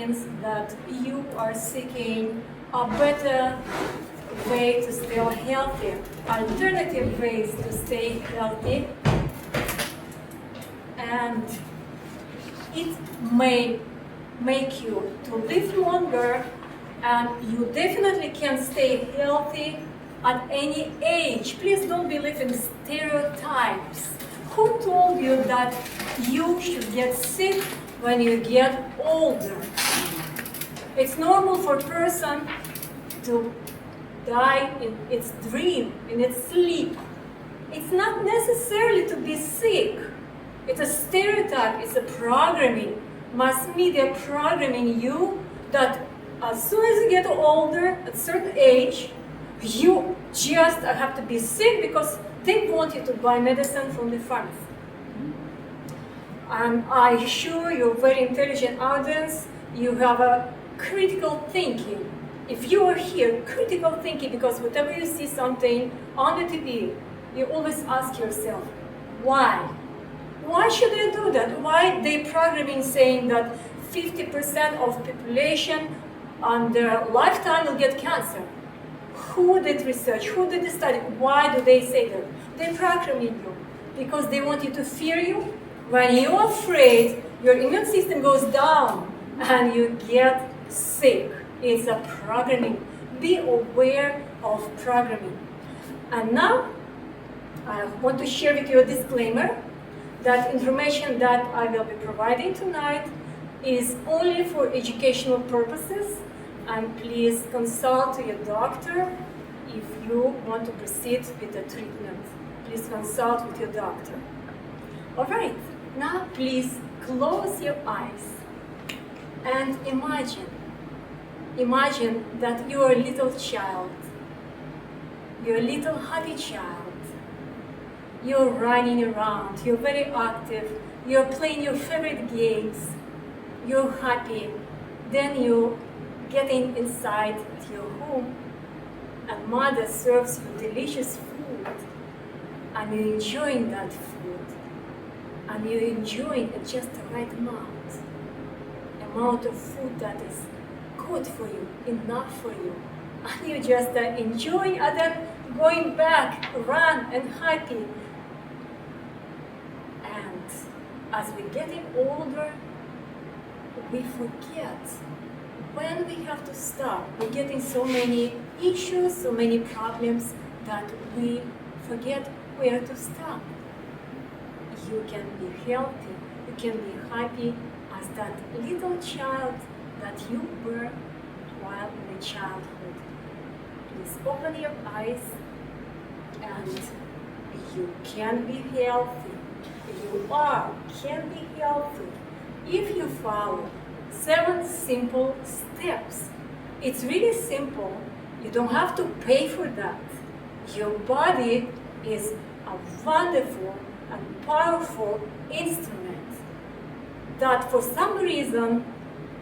means that you are seeking a better way to stay healthy, alternative ways to stay healthy, and it may make you to live longer, and you definitely can stay healthy at any age. Please don't believe in stereotypes. Who told you that you should get sick when you get older? It's normal for a person to die in its dream, in its sleep. It's not necessarily to be sick. It's a stereotype, it's a programming. Mass media programming you that as soon as you get older, at a certain age, you just have to be sick because they want you to buy medicine from the pharmacy. And I'm sure you're a very intelligent audience. You have a critical thinking. If you are here, critical thinking, because whenever you see something on the TV, you always ask yourself, why? Why should they do that? Why they programming saying that 50% of population on their lifetime will get cancer? Who did research? Who did the study? Why do they say that? They programming you because they want you to fear you. When you're afraid, your immune system goes down and you get sick. It's a programming. Be aware of programming. And now, I want to share with you a disclaimer that information that I will be providing tonight is only for educational purposes, and please consult your doctor if you want to proceed with the treatment. Please consult with your doctor. All right, now please close your eyes and imagine that you are a little child. You're a little happy child. You're running around, you're very active, you're playing your favorite games, you're happy. Then you're getting inside your home and mother serves you delicious food and you're enjoying that food and you're enjoying just the right amount of food that is good for you, enough for you, and you just enjoying and then going back, run and happy. And as we're getting older, we forget when we have to stop. We're getting so many issues, so many problems that we forget where to stop. You can be healthy, you can be happy as that little child that you were while in the childhood. Please open your eyes and you can be healthy. Can be healthy if you follow 7 simple steps. It's really simple. You don't have to pay for that. Your body is a wonderful and powerful instrument that for some reason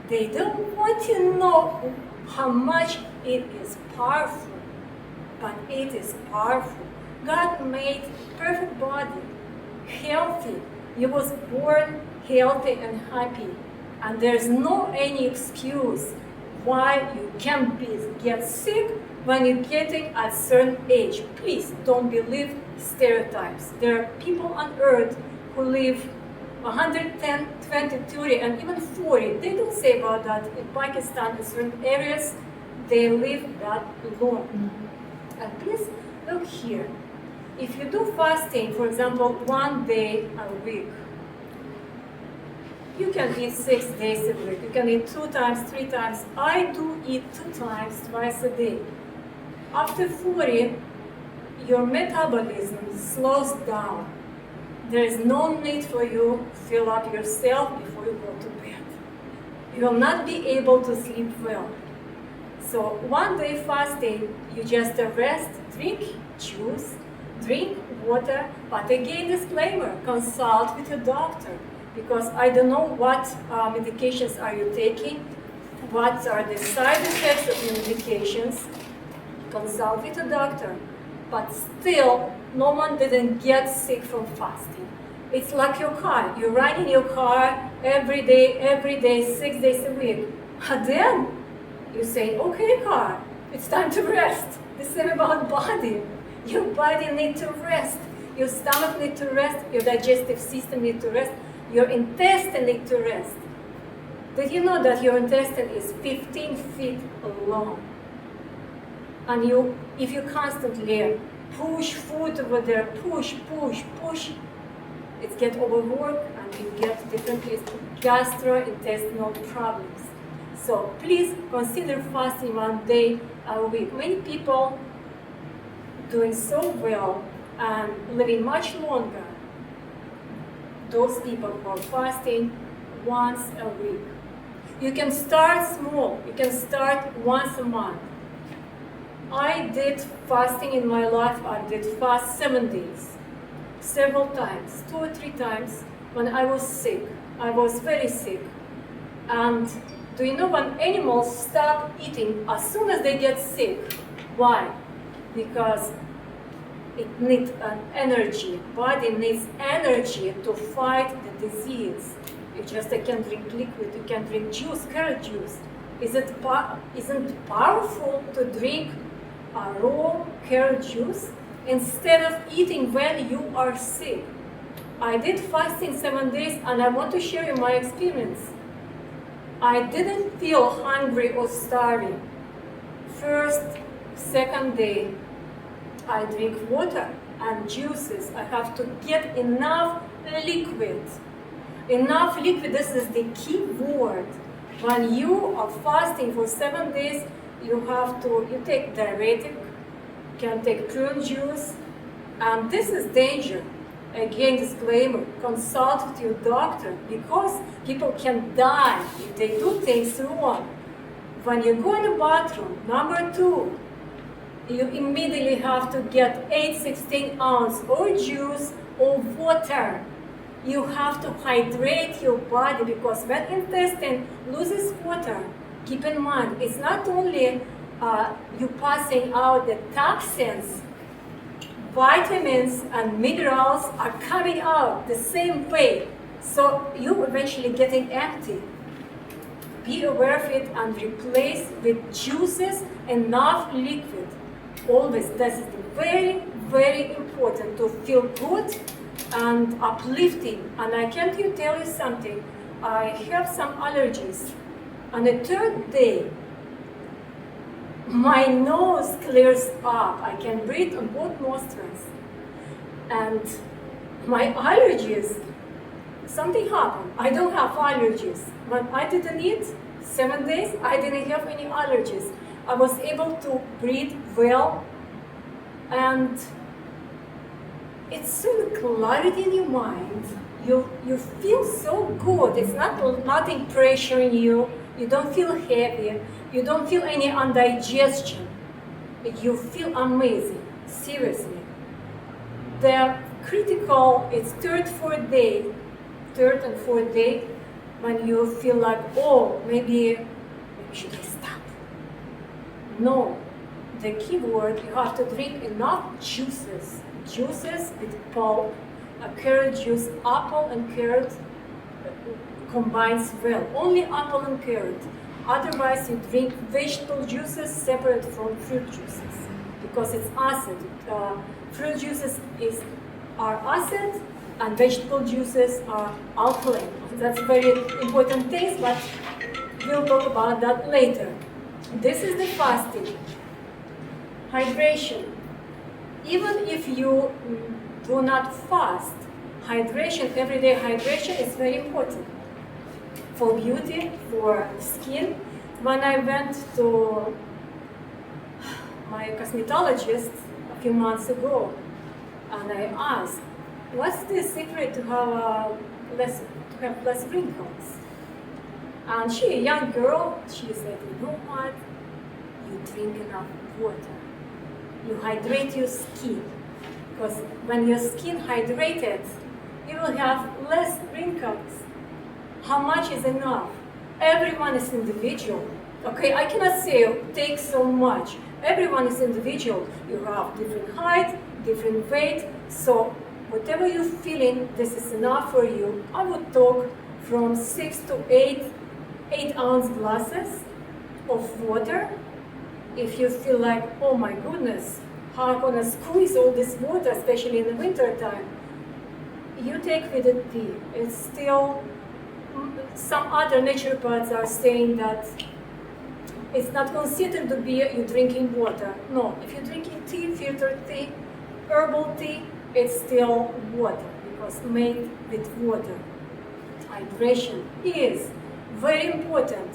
they don't want you to know how much it is powerful, but it is powerful. God made perfect body, healthy. You was born healthy and happy, and there's no any excuse why you can get sick when you're getting at a certain age. Please don't believe stereotypes. There are people on earth who live 110, 20, 30, and even 40. They don't say about that. In Pakistan, in certain areas, they live that long. And please look here. If you do fasting, for example, 1 day a week, you can eat 6 days a week. You can eat 2 times, 3 times. I do eat 2 times, twice a day. After 40, your metabolism slows down. There is no need for you to fill up yourself before you go to bed. You will not be able to sleep well. So 1 day fasting, you just rest, drink juice, drink water, but again disclaimer, consult with your doctor, because I don't know what medications are you taking, what are the side effects of your medications. Consult with a doctor, but still no one didn't get sick from fasting. It's like your car. You ride in your car every day, 6 days a week. And then you say, okay, car, it's time to rest. The same about body. Your body needs to rest. Your stomach needs to rest. Your digestive system needs to rest. Your intestine needs to rest. Did you know that your intestine is 15 feet long? And if you constantly push food over there, push, it gets overworked and you get different gastrointestinal problems. So please consider fasting 1 day a week. Many people doing so well and living much longer. Those people who are fasting once a week. You can start small. You can start once a month. I did fasting in my life. I did fast 7 days, several times, 2 or 3 times when I was sick. I was very sick. And do you know when animals stop eating as soon as they get sick? Why? Because it needs an energy. Body needs energy to fight the disease. You just can drink liquid. You can drink juice, carrot juice. Isn't it powerful to drink a raw carrot juice instead of eating when you are sick? I did fasting 7 days, and I want to share you my experience. I didn't feel hungry or starving. First, second day, I drink water and juices. I have to get enough liquid. Enough liquid, this is the key word. When you are fasting for 7 days, you take diuretic, you can take prune juice, and this is danger. Again, disclaimer, consult with your doctor because people can die if they do things wrong. When you go in the bathroom, number 2, you immediately have to get 8/16 ounce or juice or water. You have to hydrate your body because when intestine loses water, keep in mind, it's not only you passing out the toxins, vitamins and minerals are coming out the same way. So you eventually getting empty. Be aware of it and replace with juices, enough liquid. Always, this is very, very important to feel good and uplifting. And I can tell you something, I have some allergies. On the 3rd day, my nose clears up. I can breathe on both nostrils. And my allergies, something happened. I don't have allergies. When I didn't eat 7 days, I didn't have any allergies. I was able to breathe well, and it's so clarity in your mind. You feel so good. It's nothing pressuring you. You don't feel heavy. You don't feel any indigestion. You feel amazing. Seriously. The critical, it's 3rd and 4th day, when you feel like, oh, maybe should I stop? No. The key word, you have to drink enough juices. Juices with pulp, a carrot juice, apple and carrot combines well. Only apple and carrot. Otherwise, you drink vegetable juices separate from fruit juices because it's acid. Fruit juices are acid and vegetable juices are alkaline. That's very important things, but we'll talk about that later. This is the fasting. Hydration. Even if you do not fast, hydration, everyday hydration is very important for beauty, for skin. When I went to my cosmetologist a few months ago, and I asked, what's the secret to have less wrinkles? And she, a young girl, she said, you know what? You drink enough water. You hydrate your skin. Because when your skin hydrated, you will have less wrinkles. How much is enough? Everyone is individual. Okay, I cannot say take so much. Everyone is individual. You have different height, different weight. So whatever you're feeling, this is enough for you. I would talk from 6 to 8 8-ounce glasses of water. If you feel like, oh my goodness, how I'm gonna squeeze all this water, especially in the winter time, you take with it tea. It's still, some other naturopaths are saying that it's not considered to be you drinking water. No, if you're drinking tea, filtered tea, herbal tea, it's still water because made with water. Hydration is very important.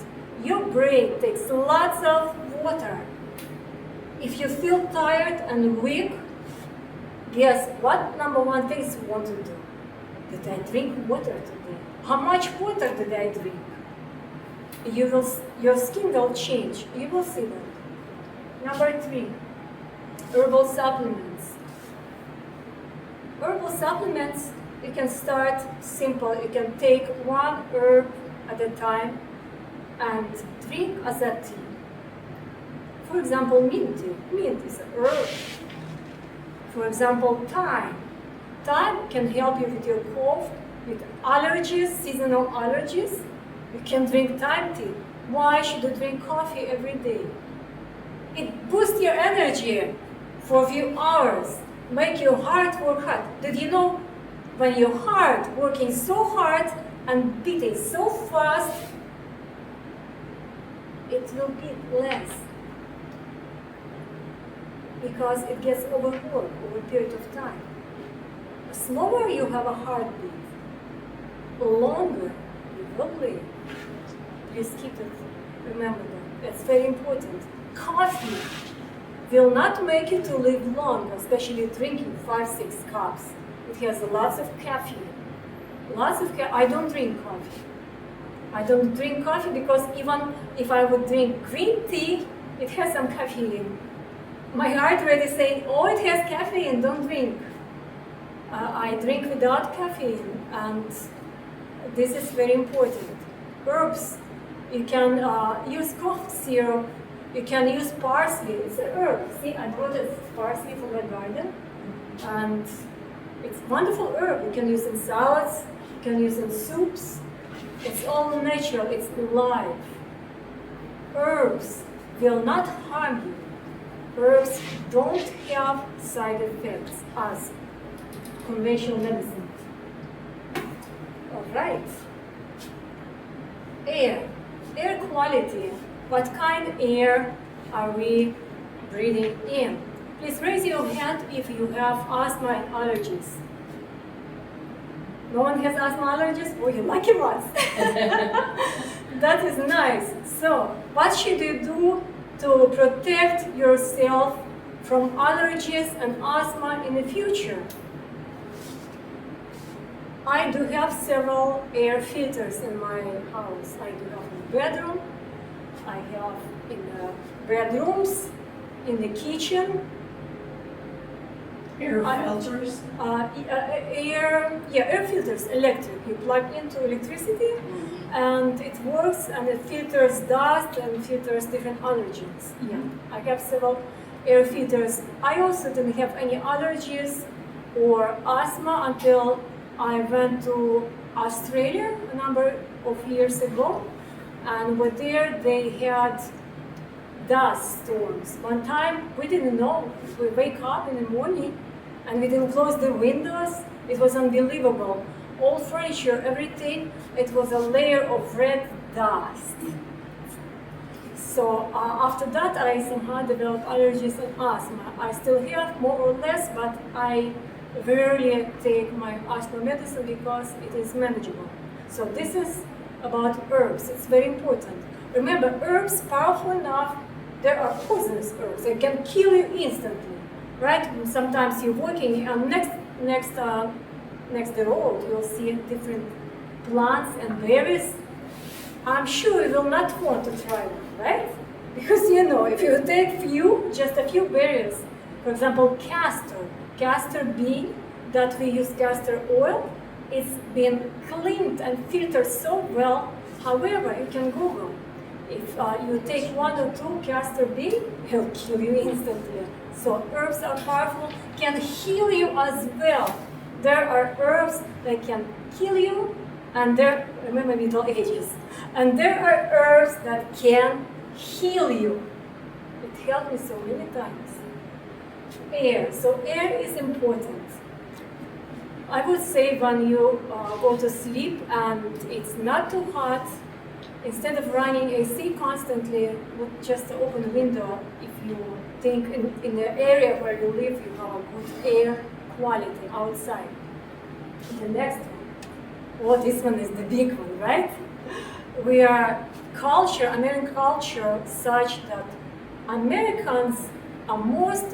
Your brain takes lots of water. If you feel tired and weak, guess what number one things you want to do? Did I drink water today? How much water did I drink? Your skin will change. You will see that. Number 3, herbal supplements. Herbal supplements, you can start simple. You can take one herb at a time and drink as a tea. For example, mint tea. Mint is an herb. For example, thyme. Thyme can help you with your cough, with allergies, seasonal allergies. You can drink thyme tea. Why should you drink coffee every day? It boosts your energy for a few hours, make your heart work hard. Did you know when your heart working so hard and beating so fast, it will beat less because it gets overworked over a period of time. The slower you have a heartbeat, the longer you will live. Please keep it. Remember that. That's very important. Coffee will not make you to live long, especially drinking 5-6 cups. It has lots of caffeine. I don't drink coffee. I don't drink coffee because even if I would drink green tea, it has some caffeine. My heart already saying, oh, it has caffeine, don't drink. I drink without caffeine, and this is very important. Herbs, you can use cough syrup, you can use parsley, it's an herb. See, I brought this parsley from my garden, and it's a wonderful herb. You can use in salads, you can use in soups. It's all natural, it's live. Herbs will not harm you. Herbs don't have side effects as conventional medicine. All right. Air quality. What kind of air are we breathing in? Please raise your hand if you have asthma and allergies. No one has asthma allergies? Oh, you lucky ones. That is nice. So, what should you do to protect yourself from allergies and asthma in the future? I do have several air filters in my house. I do have in the bedroom, I have in the bedrooms, in the kitchen. Air filters? Air filters, electric. You plug into electricity and it works and it filters dust and filters different allergens. Yeah, I have several air filters. I also didn't have any allergies or asthma until I went to Australia a number of years ago, and over there they had dust storms. One time we didn't know. We wake up in the morning and we didn't close the windows. It was unbelievable. All furniture, everything, it was a layer of red dust. So after that I somehow developed allergies and asthma. I still have more or less, but I rarely take my asthma medicine because it is manageable. So this is about herbs. It's very important. Remember, herbs powerful enough. There are poisonous herbs. They can kill you instantly, right? Sometimes you're walking and next the road you'll see different plants and berries. I'm sure you will not want to try them, right? Because you know, if you take just a few berries, for example, castor bean that we use castor oil, it's been cleaned and filtered so well. However, you can Google. If you take 1 or 2 castor bean, it'll kill you instantly. So herbs are powerful, can heal you as well. There are herbs that can kill you, and remember Middle Ages, And there are herbs that can heal you. It helped me so many times. Air. So air is important. I would say when you go to sleep and it's not too hot, instead of running AC constantly, just open the window. If you think in the area where you live, you have a good air quality outside. The next one. Oh, this one is the big one, right? We are American culture, such that Americans are most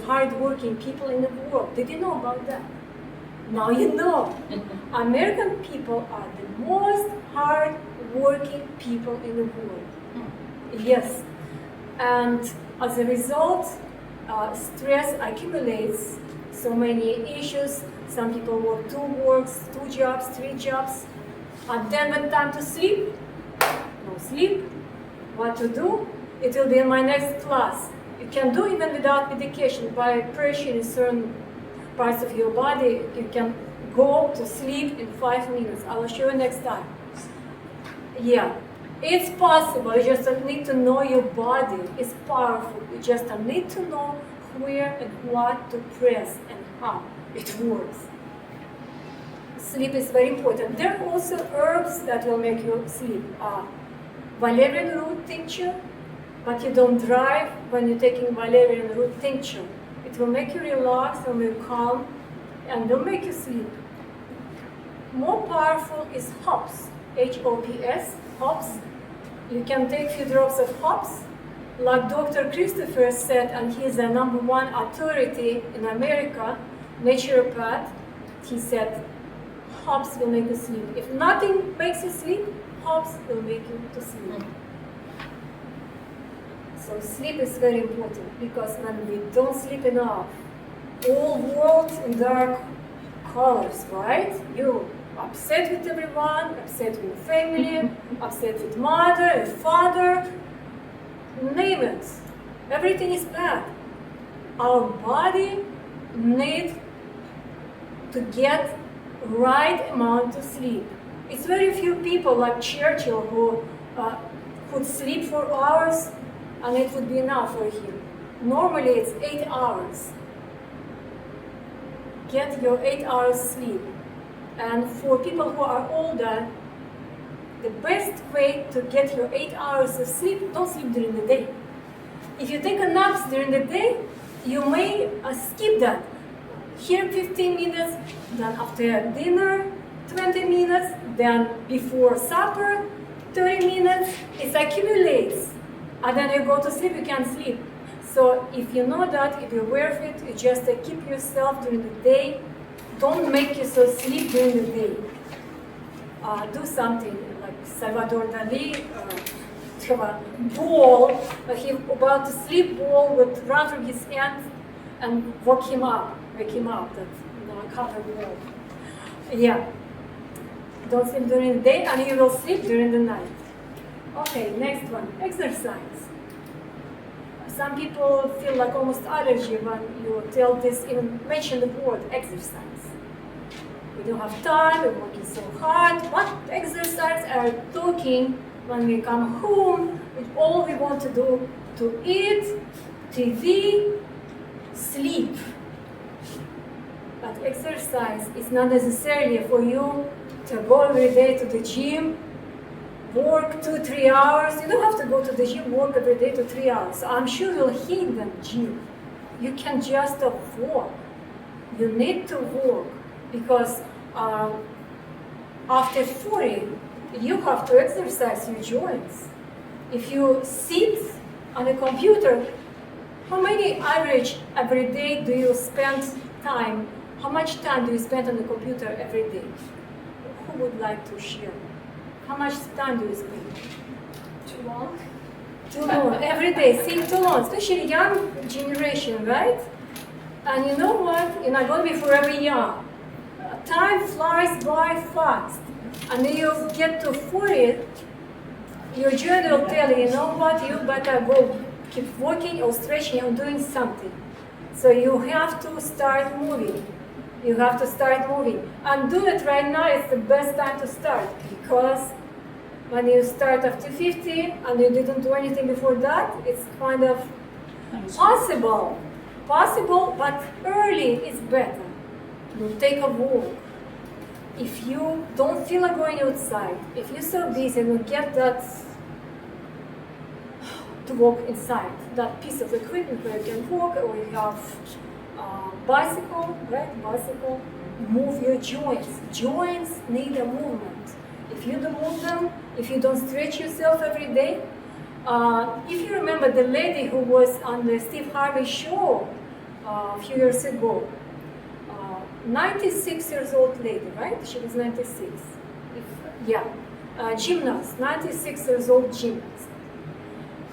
hard-working people in the world. Did you know about that? Now you know. American people are the most hard-working people in the world. Yes. And as a result, stress accumulates, so many issues. Some people work 2 works, 2 jobs, 3 jobs. And then when time to sleep, no sleep. What to do? It will be in my next class. You can do even without medication. By pressure in certain parts of your body, you can go to sleep in 5 minutes. I will show you next time. Yeah, it's possible. You just need to know your body. It's powerful. You just need to know where and what to press and how it works. Sleep is very important. There are also herbs that will make you sleep. Valerian root tincture, but you don't drive when you're taking valerian root tincture. It will make you relax and will calm and will make you sleep. More powerful is hops, H-O-P-S, hops. You can take a few drops of hops. Like Dr. Christopher said, and he's the #1 authority in America, naturopath, he said, hops will make you sleep. If nothing makes you sleep, hops will make you to sleep. So sleep is very important, because when we don't sleep enough, whole world in dark colors, right? You upset with everyone, upset with family, upset with mother and father, name it. Everything is bad. Our body needs to get right amount of sleep. It's very few people like Churchill who could sleep for hours and it would be enough for him. Normally it's 8 hours. Get your 8 hours sleep. And for people who are older, the best way to get your 8 hours of sleep, don't sleep during the day. If you take a nap during the day, you may skip that. Here 15 minutes, then after dinner 20 minutes, then before supper 30 minutes. It accumulates. And then you go to sleep, you can't sleep. So if you know that, if you're aware of it, you just keep yourself during the day. Don't make yourself sleep during the day. Do something like Salvador Dali, have a ball, he about to sleep ball would run through his hands and wake him up, that cover ball. Yeah. Don't sleep during the day and you will sleep during the night. Okay, next one, exercise. Some people feel like almost allergy when you tell this, even mention the word exercise. We don't have time, we're working so hard. What exercise are we talking when we come home? All we want to do to eat, TV, sleep. But exercise is not necessarily for you to go every day to the gym, work 2-3 hours. You don't have to go to the gym, work every day to 3 hours. So I'm sure you'll hate the gym. You can just walk. You need to walk because after 40, you have to exercise your joints. If you sit on a computer, how many average every day do you spend time? How much time do you spend on the computer every day? Who would like to share? How much time do you spend? Too long? Too long. Every day, see, too long. Especially young generation, right? And you know what? You're not going to be forever young. Time flies by fast. And then you get to 40, your joint will tell you, you know what, you better go keep working or stretching or doing something. So you have to start moving. You have to start moving. And do it right now, it's the best time to start because When you start after 50 and you didn't do anything before that, it's kind of possible, but early is better. You take a walk. If you don't feel like going outside, if you're so busy and you get that to walk inside, that piece of equipment where you can walk, or you have bicycle, right? Bicycle, move your joints. Joints need a movement. If you don't move them, if you don't stretch yourself every day, if you remember the lady who was on the Steve Harvey show a few years ago, 96 years old lady, right? She was 96. Gymnast, 96 years old gymnast.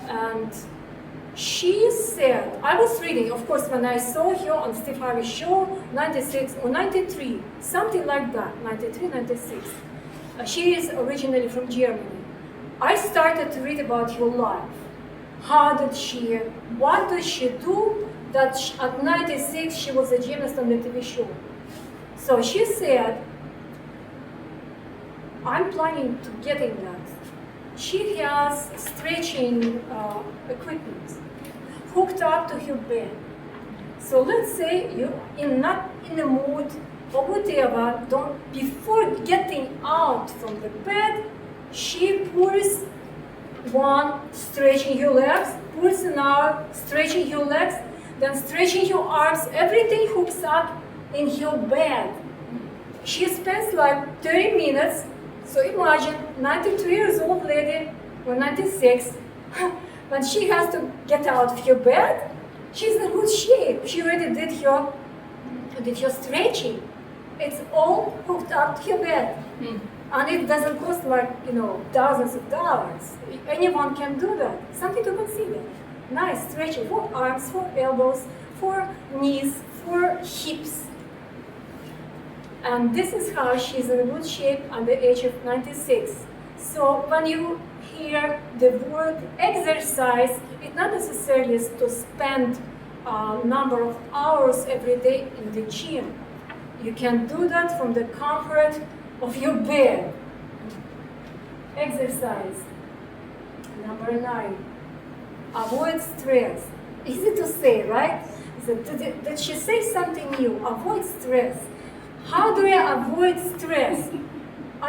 And she said, I was reading, of course, when I saw her on Steve Harvey show, 96 or 93, something like that, 93, 96. She is originally from Germany. I started to read about her life. How did she, what does she do that at 96 she was a gymnast on the TV show? So she said, I'm planning to get in that. She has stretching equipment hooked up to her bed. So let's say you're not in the mood or whatever, before getting out from the bed, she pulls one, stretching her legs, pulls another, stretching her legs, then stretching her arms, everything hooks up in her bed. She spends like 30 minutes, so imagine 92 years old lady, or 96, when she has to get out of her bed, she's in good shape. She already did her stretching. It's all hooked up to her bed. And it doesn't cost like, thousands of dollars. Anyone can do that. Something to consider. Nice stretching for arms, for elbows, for knees, for hips. And this is how she's in good shape at the age of 96. So when you hear the word exercise, it not necessarily is to spend a number of hours every day in the gym. You can do that from the comfort of your bed. Exercise. Number 9. Avoid stress. Easy to say, right? Did she say something new? Avoid stress. How do I avoid stress?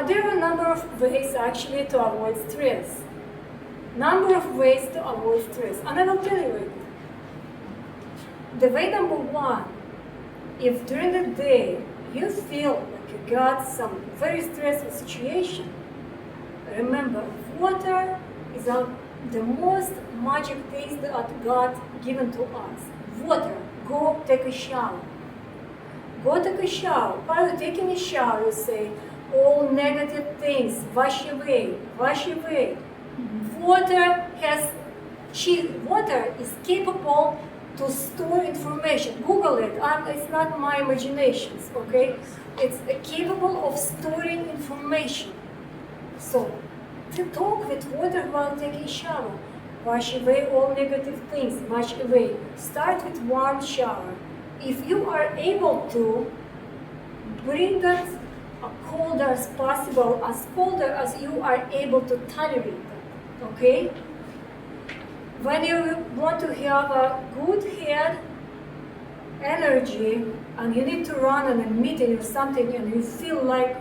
There are a number of ways actually to avoid stress. Number of ways to avoid stress. And I will tell you right now. The way number 1, if during the day you feel like you got some very stressful situation, remember, water is the most magic thing that God given to us. Water. Go take a shower. Go take a shower. While you're taking a shower, you say, all negative things, wash away, wash away. Water is capable to store information. Google it. It's not my imaginations, okay? It's capable of storing information. So, to talk with water while taking a shower. Wash away all negative things. Wash away. Start with warm shower. If you are able to, bring that colder as possible, as colder as you are able to tolerate that, okay? When you want to have a good head energy and you need to run on a meeting or something and you feel like,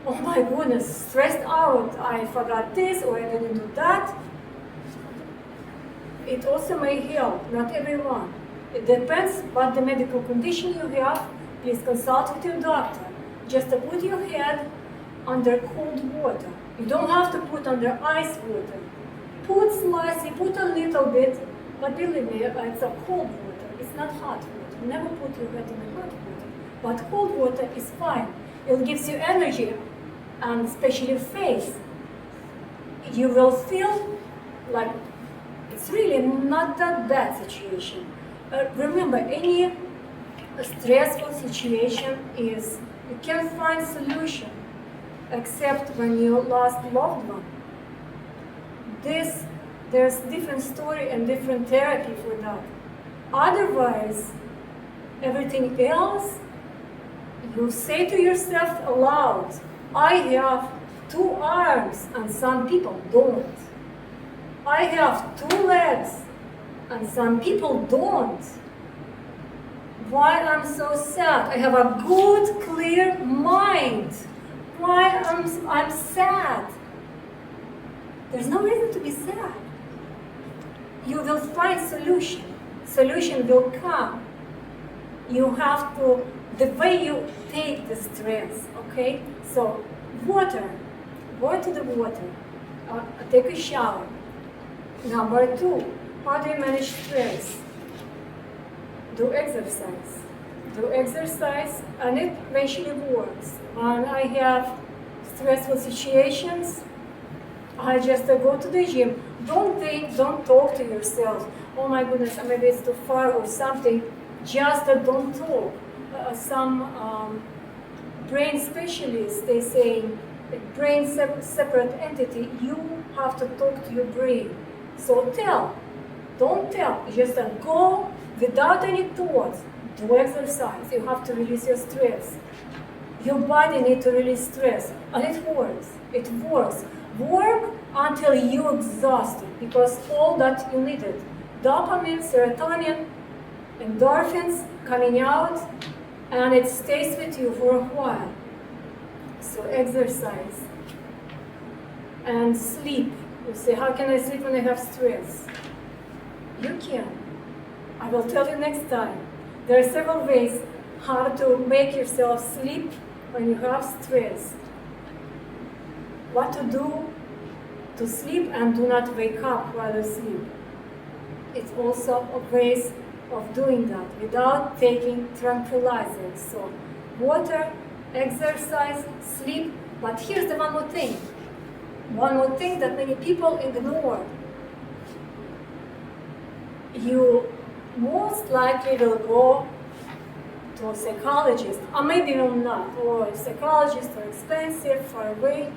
oh my goodness, stressed out, I forgot this or I didn't do that, it also may help, not everyone. It depends what the medical condition you have. Please consult with your doctor. Just to put your head under cold water. You don't have to put under ice water. Put slightly, put a little bit, but believe me, it's a cold water. It's not hot water. Never put your head in hot water. But cold water is fine. It gives you energy, and especially face. You will feel like it's really not that bad situation. Remember, any stressful situation is, you can't find solution except when you lost loved one. There's different story and different therapy for that. Otherwise, everything else, you say to yourself aloud, I have 2 arms and some people don't. I have 2 legs and some people don't. Why I'm so sad? I have a good, clear mind. Why I'm sad? There's no reason to be sad. You will find solution. Solution will come. You have to, the way you take the stress, okay? So, water. Go to the water. Take a shower. Number 2, how do you manage stress? Do exercise. Do exercise, and it eventually works. When I have stressful situations, I just go to the gym. Don't talk to yourself. Oh my goodness, maybe it's too far or something. Just don't talk. Some brain specialists, they say, brain separate entity. You have to talk to your brain. So don't tell. Just go without any thoughts. Do exercise. You have to release your stress. Your body needs to release stress, and it works. It works. Work until you're exhausted, because all that you needed. Dopamine, serotonin, endorphins coming out, and it stays with you for a while. So exercise. And sleep. You say, how can I sleep when I have stress? You can. I will tell you next time. There are several ways how to make yourself sleep when you have stress. What to do to sleep and do not wake up while you sleep. It's also a ways of doing that without taking tranquilizers. So water, exercise, sleep. But here's the one more thing. One more thing that many people ignore. You most likely will go to a psychologist, or maybe will not, or psychologists are expensive, far away.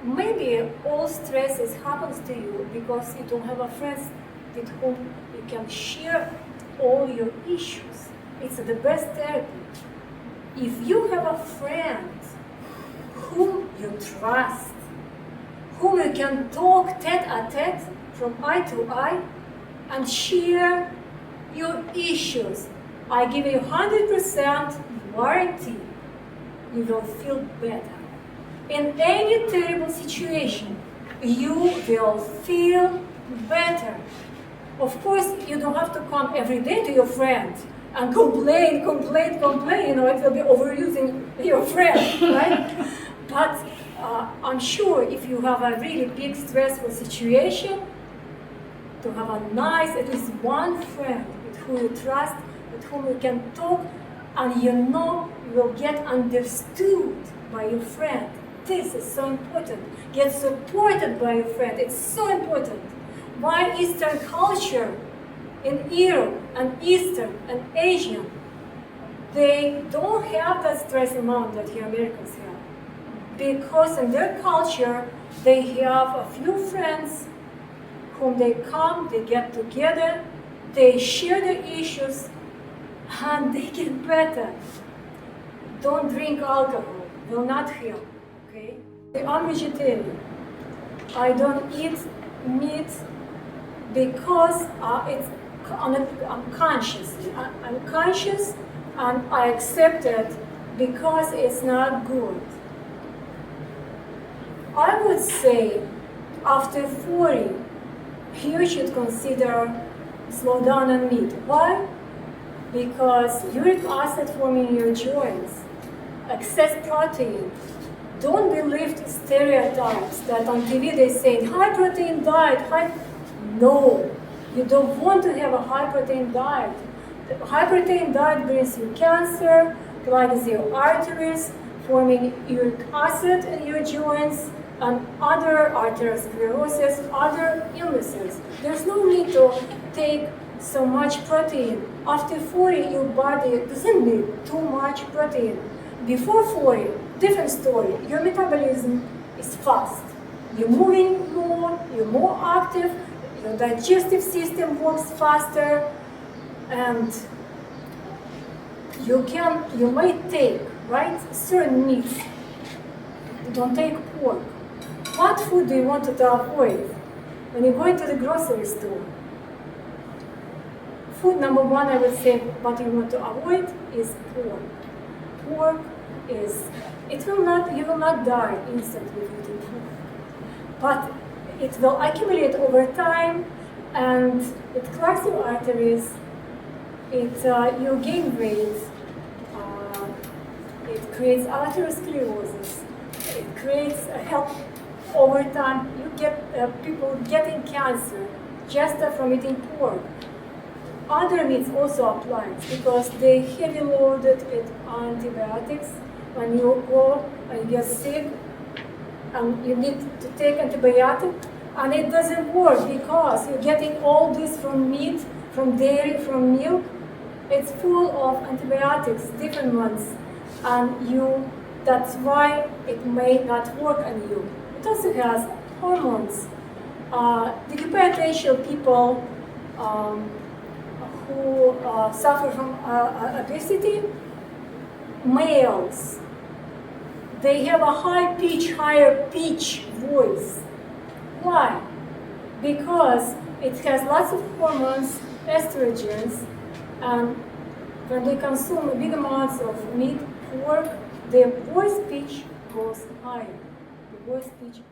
Maybe all stresses happens to you because you don't have a friend with whom you can share all your issues. It's the best therapy. If you have a friend whom you trust, whom you can talk tete-a-tete from eye to eye and share your issues, I give you 100% warranty, you will feel better. In any terrible situation, you will feel better. Of course, you don't have to come every day to your friend and complain, it will be overusing your friend, right? But I'm sure if you have a really big stressful situation, to have a nice, at least one friend with whom you trust, with whom you can talk, and you know you will get understood by your friend. This is so important. Get supported by your friend. It's so important. Why Eastern culture in Europe and Eastern and Asian, they don't have that stress amount that here Americans have. Because in their culture, they have a few friends whom they come, they get together, they share their issues, and they get better. Don't drink alcohol, will not help, okay? I'm vegetarian. I don't eat meat because I'm consciously. I'm conscious and I accept it because it's not good. I would say after 40, you should consider slow down on meat. Why? Because uric acid forming in your joints, excess protein. Don't believe the stereotypes that on TV they say high protein diet. No, you don't want to have a high protein diet. The high protein diet brings you cancer, clogs your arteries, forming uric acid in your joints, and other arteriosclerosis, other illnesses. There's no need to take so much protein. After 40, your body doesn't need too much protein. Before 40, different story. Your metabolism is fast. You're moving more, you're more active, your digestive system works faster, and you might take right? Certain meats. Don't take pork. What food do you want to avoid when you go into the grocery store? Food number one, I would say, what you want to avoid is pork. Pork is, you will not die instantly with eating pork, but it will accumulate over time, and it clogs your arteries. You gain weight. It creates arteriosclerosis. It creates health over time. You get people getting cancer just from eating pork. Other meats also apply because they heavily loaded with antibiotics. When you go and you get sick, and you need to take antibiotic, and it doesn't work because you're getting all this from meat, from dairy, from milk. It's full of antibiotics, different ones, and that's why it may not work on you. It also has hormones. The hypertension people who suffer from obesity, males, they have a higher pitch voice. Why? Because it has lots of hormones, estrogens, and when they consume big amounts of meat, pork, their voice pitch goes higher. The voice pitch